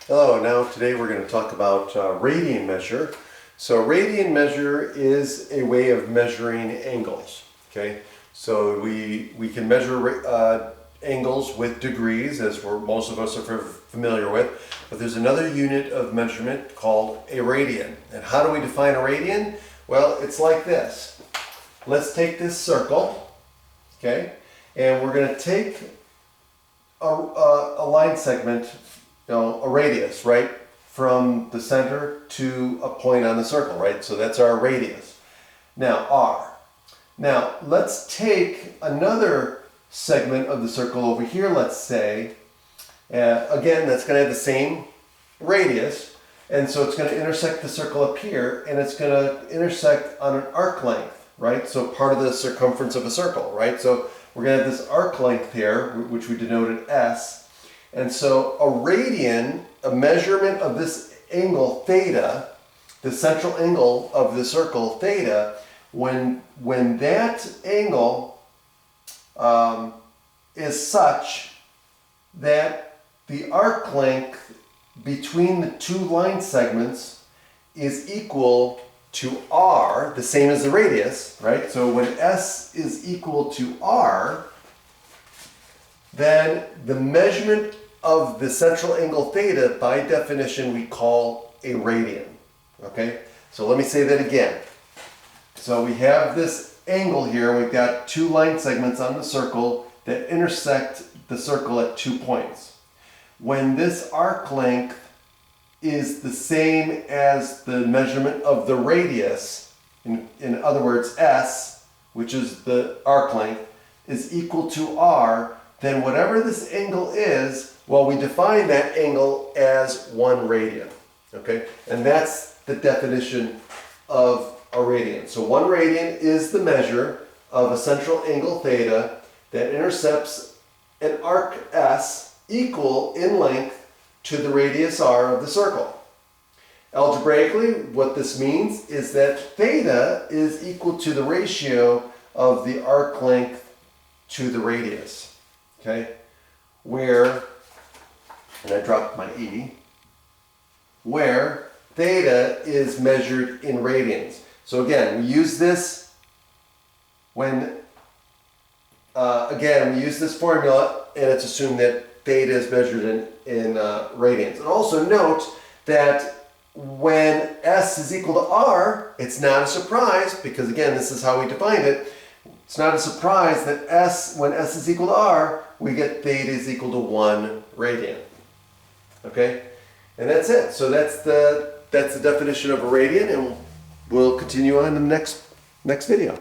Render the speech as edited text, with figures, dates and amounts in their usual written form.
Hello, now today we're going to talk about radian measure. So radian measure is a way of measuring angles. Okay, so we can measure angles with degrees, as most of us are familiar with, but there's another unit of measurement called a radian. And how do we define a radian? Well, it's like this. Let's take this circle, okay, and we're going to take a line segment, a radius, right, from the center to a point on the circle, right? So that's our radius. Now, R. Now, let's take another segment of the circle over here, let's say. Again, that's going to have the same radius, and so it's going to intersect the circle up here, and it's going to intersect on an arc length, right? So part of the circumference of a circle, right? So we're going to have this arc length here, which we denoted S. And so a radian, a measurement of this angle theta, the central angle of the circle theta, when that angle is such that the arc length between the two line segments is equal to R, the same as the radius, right? So when S is equal to R, then the measurement of the central angle theta, by definition, we call a radian. Okay? So let me say that again. So we have this angle here. We've got two line segments on the circle that intersect the circle at 2 points. When this arc length is the same as the measurement of the radius, in other words, S, which is the arc length, is equal to R, then whatever this angle is, well, we define that angle as 1 radian, okay? And that's the definition of a radian. So 1 radian is the measure of a central angle theta that intercepts an arc S equal in length to the radius R of the circle. Algebraically, what this means is that theta is equal to the ratio of the arc length to the radius, okay? Where, and I dropped my E, where theta is measured in radians. So again, we use this when, we use this formula, and it's assumed that theta is measured in radians. And also note that when S is equal to R, it's not a surprise, because again, this is how we defined it. It's not a surprise that when S is equal to R, we get theta is equal to 1 radian. Okay? And that's it. So that's the definition of a radian, and we'll continue on in the next video.